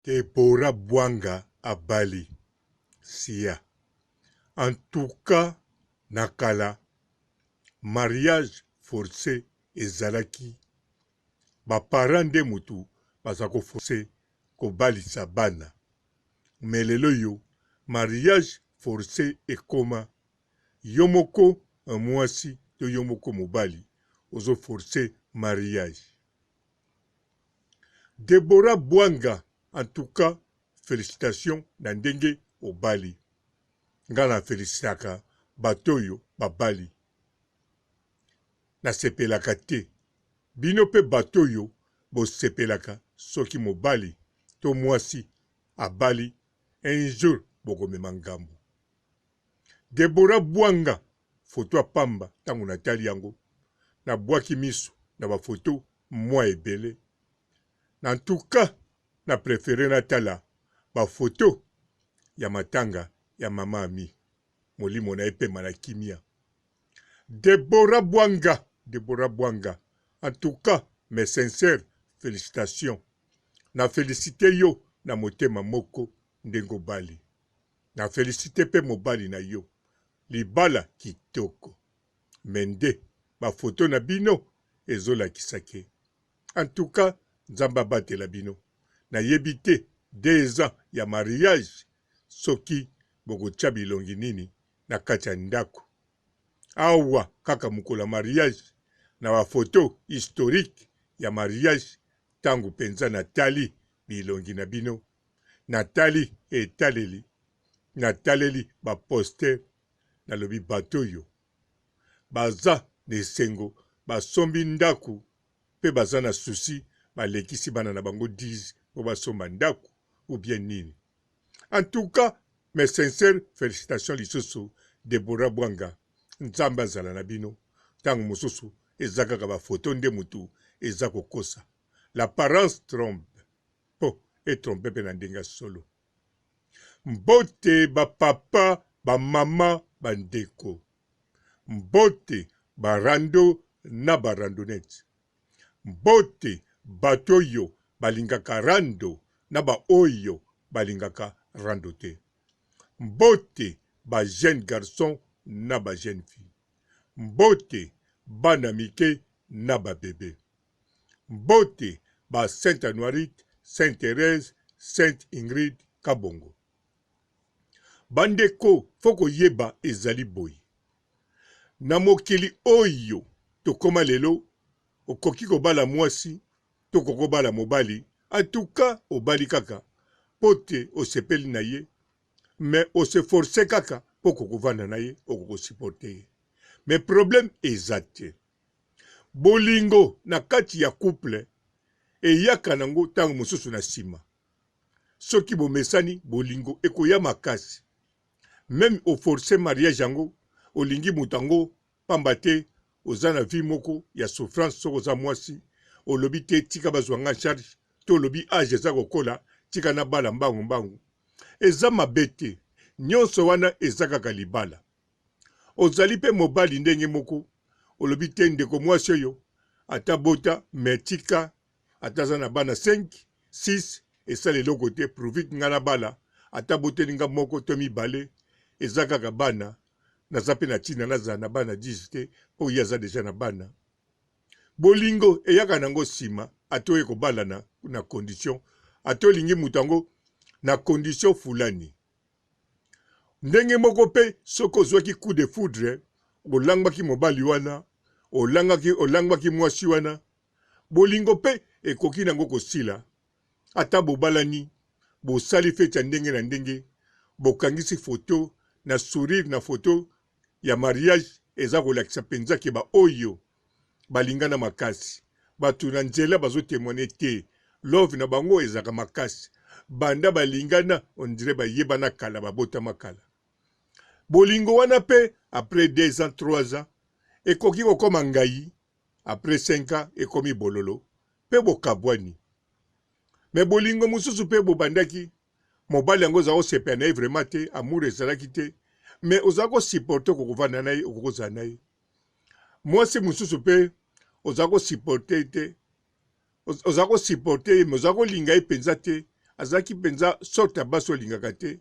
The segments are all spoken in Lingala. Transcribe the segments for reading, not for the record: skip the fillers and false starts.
Deborah Bwanga à Bali. Sia. En tout cas, nakala, mariage forcé ezalaki. Ba parents de mutu bazako forcé ko balisa bana. Mais lelo yo, mariage forcé ekoma. Yomoko mwasi to yomoko mobali. Ozo forcé mariage. Deborah Bwanga, en tout cas, félicitations Nandenge au Bali. Ngana félicitaka batoyo babali. Na sepelaka te. Bino pe batoyo bo sepelaka soki mobali to mwasi a Bali un jour bokome mangambo. Deborah Bwanga, photo a pamba tango natali yango. Na bwaki miso na ba photo mwa ebele. En tout cas, na préféré natala ba photo ya matanga ya mama ami. Molimo na epe malakimia. Deborah Bwanga. En tout cas, mes sincères félicitations. Na félicité yo na motema moko ndengo Bali. Na félicité pe mobali na yo. Libala kitoko. Mende, ba photo na bino ezola kisake. En tout cas, Nzamba bate la bino. Na yebite 2 ans ya mariage soki boko chabi longi nini na kati ya ndako. Awa kaka mukola mariage na ba photo historique ya mariage tangu penza natali bilongi na bino. Natali etaleli. Nataleli ba poster na lobi batoyo. Baza nesengo basombi ndaku pe baza na souci balekisi bana na bango 10 po basomba ndaku ou bien nini. En tout cas, mes sincères félicitations lisusu Deborah Bwanga. Nzamba zala na bino. Tango mususu ezaka ba photo nde mutu ezako kosa. L'apparence trompe. Po et trompe pe na ndenga solo. Mbote ba papa, ba mama, ba ndeko. Mbote barando na barandonete. Mbote batoyo balingaka rando na ba oyo balingaka rando te. Mbote ba jeune garçon na ba jeune fille. Mbote bana mike na ba bébé. Mbote ba Sainte Anuarite, Sainte Thérèse, Sainte Ingrid Kabongo. Bandeko foko yeba ezali boy. Na mokili oyo tokoma lelo okoki kobala mwasi to kokobala mobali. En tout cas obali kaka pote osepeli na ye. Mais ose force kaka po kokovanda na ye okoko supporter ye. Mais problème ezate. Bolingo na kati ya couple eyaka nango tango mosusu na sima. Soki bomesani bolingo ekoya makasi. Même au forcer mariage yango olingi mutango pamba te oza na vie moko ya souffrance soko oza mwasi olobi te tika bazwanga charge to olobi age eza kokola tika na bala mbangu eza mabe te. Nyonso wana eza kaka libala. Ozali pe mobali ndenge moko olobi te ndeko mwasi oyo ata bota metika ataza na bana 5 6 esala eloko te provite nga na bala ata botelinga moko to mibale eza kaka bana naza pe na tina nazala na bana 10 te po ye aza deja na bana. Bolingo eyaka nango sima atoye kobalana na condition atolingi mutango na condition fulani. Ndenge moko pe soko ozwaki coup de foudre olangwaki mobali wana olangwaki mwasi wana bolingo pe ekoki nango kosila ata bobalani bosali feti ya ndenge na ndenge bokangisi foto na sourire na foto ya mariage eza kolakisa penza ke ba oyo balingana makasi bato na nzela bazotémoine te love na bango ezaka makasi banda balingana on dirait bayebana kala babota makala. Bolingo wana pe après 2 ans 3 ans ekoki kokoma ngai après 5 ans ekomi bololo pe bokabwani. Mais bolingo mususu pe bobandaki mobali yango za osepa na vraiment te amour ezalaki te mais ozako supporter kokovanda na ye okokozala na ye. Mwasi mususu pe ozako supporter te ozako supporter mais ozako linga ye penza te azaki penza sorte baso lingaka te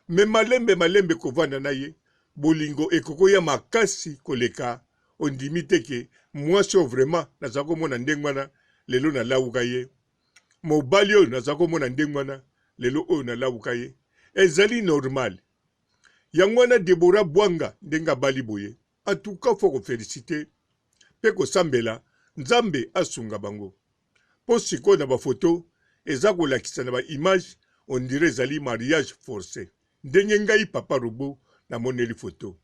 me malembe kovanda na ye bolingo ekoko ya makasi koleka ondimi teke mwasi oyo vraiment naza komona ndenge wana lelo nalawuka ye mobali oyo naza komona ndenge wana lelo oyo nalawuka ye ezali normal yango wana Deborah Bwanga ndenge abali boye en tout cas faut koféliciter mpe kosambela nzambe asunga bango mpo sikoyo na bafoto eza kolakisa na baimage on dirait ezali mariage forcé ndenge ngai papa Robo namoneli foto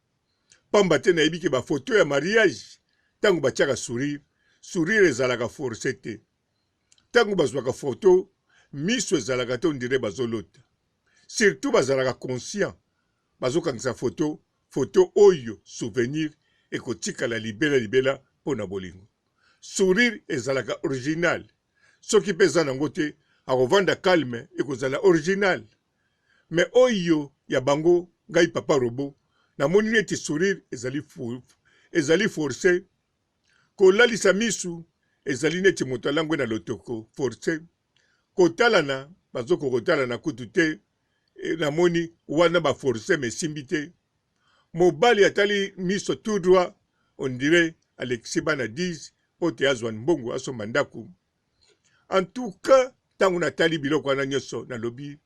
pamba te nayebi ke bafoto ya mariage ntango batiaka sourire ezalaka forcé te ntango bazwaka foto miso ezalaka te on dirait bazolota surtout bazalaka conscient bazokangisa foto oyo souvenir ekotikala libela mpo na bolingo sourire ezalaka original soki mpe eza nango te akovanda calme ekozala original me oyo ya bango ngai papa Robo namoni neti sourire ezali forcé kolalisa misu ezali neti moto alangwe na lotoko forcé kotalana bazoko kotalana kutu te namoni wana baforcé me simbi te mobali atali miso tout droit on dirait Alexis Bana 10 po te azwa mbongo asomba ndako en tout cas tango natali biloko wana nyonso nalobi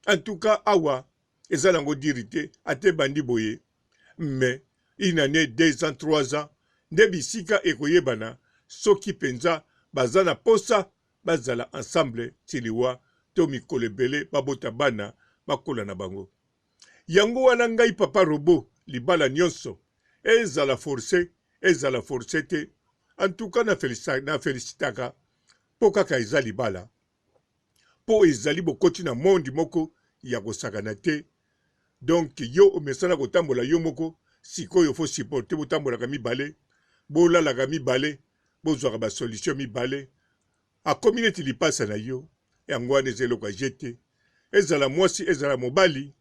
en tout cas awa eza nango diri te ate bandi boye mais une année 2 ans 3 ans nde bisika ekoyebana soki penza baza na posa bazala ensemble tiliwa to mikolo ebele babota bana bakola na bango yango wana ngai papa Robo libala nyonso ezala forcé te en tout cas na félicitaka po kaka eza libala po ezali bokoti na mondi moko ya kosakana te donc yo omesana kotambola yo moko sikoyo fo supporter botambolaka mibale bolalaka mibale bozwaka basolution mibale akomi neti lipasa na yo yango wana eza eloko aje te ezala mwasi ezala mobali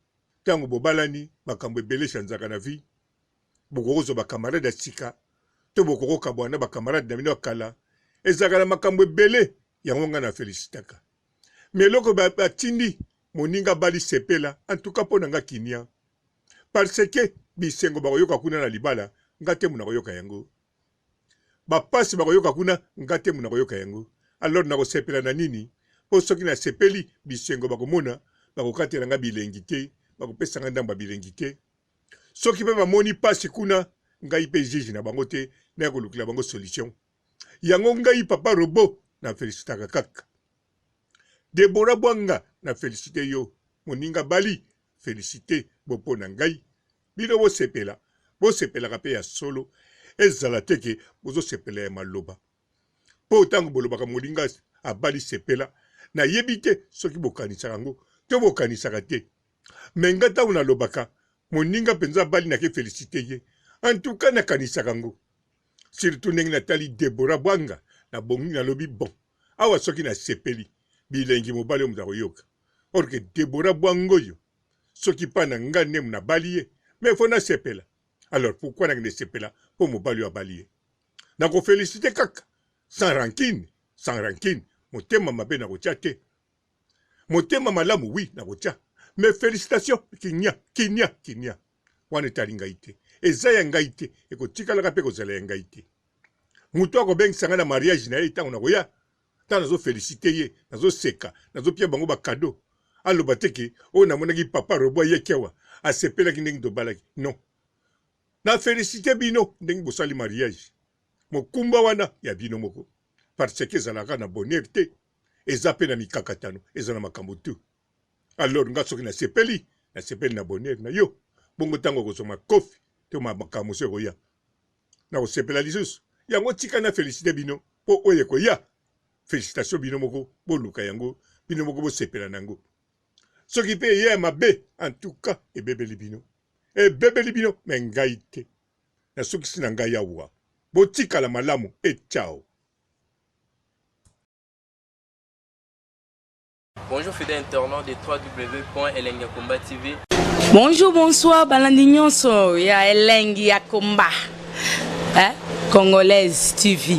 ntango bobalani makambo ebele echanzaka na vie bokokozwa bakamarade ya sika to bokokokabwana bakamarade na bino bakala ezalaka na makambo ebele yango nga na felicitaka me eloko batindi moninga bali sepela en tout cas mpo na nga kinia parce que bisengo bakoyoka kuna na libala nga te muna koyoka yango bapasi bakoyoka kuna nga te muna koyoka yango alors nakosepela na nini mpo soki nasepeli bisengo bakomona bakokatela nga bilengi te bakopesanga ndambo ya bilengi te soki mpe bamoni pasi kuna ngai mpe juge na bango te naya kolukela bango solution yango ngai papa Robo na felicitaka kaka Deborah Bwanga na félicité yo moninga bali félicité bopo na ngai bino bosepelaka mpe ya solo ezala teke bozosepela ya maloba mpo ntango bolobaka moninga abali sepela nayebi te soki bokanisaka yango to bokanisaka te me nga ntango nalobaka moninga mpenza bali nake félicité ye en tout cas nakanisaka yango surtout ndenge natali Deborah Bwanga na bongi nalobi bon awa soki nasepeli bilengi mobali oyo moto akoyoka or ke Deborah Bwanga oyo soki mpa na nga nde na bali ye me fo nasepela alors pourquoi nakende sepela mpo mobali oyo abali ye nakofélicité kaka sans rancune motema mabe nakotia te motema malamu wi nakotia me félicitation kinia wana etali ngai te eza ya ngai te ekotikalaka mpe kozala ya ngai te moto akobengisanga na mariage na ye ntango nakoya ntango nazofélicité ye nazoseka nazopia bango bakado aloba teke oyo namonaki papa Robo ayeki awa asepelaki ndenge tobalaki non na félicité bino ndenge bosali mariage mokumba wana ya bino moko parce que ezalaka na bonheur te eza mpe na mikakatano eza na makambo tu alors nga soki nasepeli na bonheur na yo bongo ntango kozwa makofi to makambo mosu ekoya nakosepela lisusu yango tika na félicité bino mpo oyo ekoya félicitation bino moko boluka yango bino moko bosepela nango soki mpe eya mabe en tout cas ebebeli bino me ngai te na soki si na ngai awa botikala malamu ciao. Bonjour fidèles internautes de www.elengiakomba TV. Bonjour, bonsoir, balandi nyonso ya Elengi ya Komba. Congolaise TV.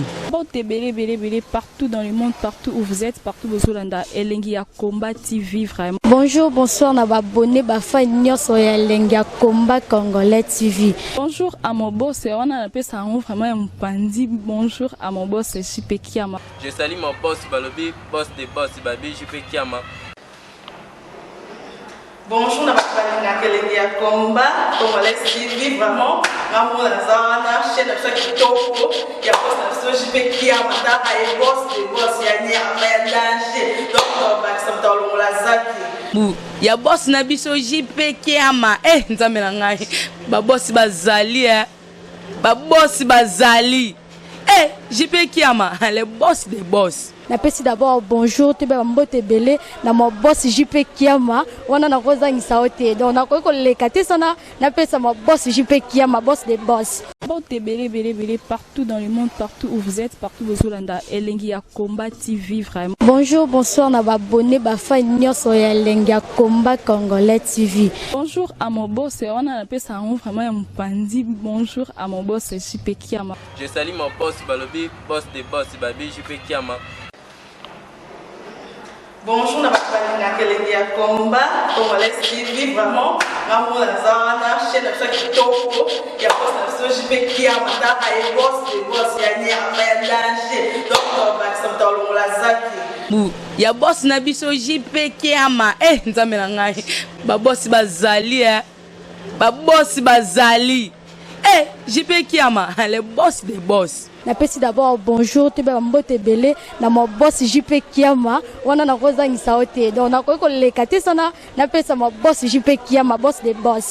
Partout dans le monde, partout où vous êtes, partout où vous êtes, Elengi ya Combat TV vraiment. Bonjour, bonsoir, na abonné bafa nyonso ya Elengi ya Combat Congolais TV. Bonjour à mon boss, on a appelé ça vraiment un pandi. Bonjour à mon boss, JP Kiama. Je salue mon boss Balobi, boss des boss Babi, JP Kiama. Bonjour, na Elengi ya Combat Congolais TV vraiment. Maman la zana, chaîne de chaque kitoko, ya boss na JP Kiama, ta ay boss des boss ya ni a danger. Donc ba ça dans la zaki. Ya boss na biso JP Kiama. Nzambe na ngai. Ba boss bazali ba boss bazali. JP Kiama, le boss des boss. Napesi d'abord bonjour, te ba mbote belé na mon boss JP Kiama, wana na kozangisa ote. Donc na ko lekate sana, napesa mon boss JP Kiama, boss des boss. Partout dans le monde, partout où vous êtes, partout où vous êtes, Elengi ya Combat TV vraiment. Bonjour, bonsoir, na abonné bafa nyonso ya Elengi ya Combat Congolais TV. Bonjour à mon boss, on a appelé ça vraiment un pandi. Bonjour à mon boss, JP Kiama. Je salue mon boss Balobi, boss des boss Babi, JP Kiama. Bonjour, na Elengi ya Combat Congolais TV vraiment. Maman la zana, chaîne de chaque kitoko, ya boss na JP Kiama, ta ay boss des boss ya ni a danger. Donc ba ça dans la zaki. Ya boss na biso JP Kiama. Nzambe na ngai. Ba boss bazali ba boss bazali. JP Kiama, le boss des boss. Napesi d'abord bonjour, te ba mbote belé na mon boss JP Kiama, wana na kozangisa ote. Donc na ko lekate sana, napesa mon boss JP Kiama, boss des boss.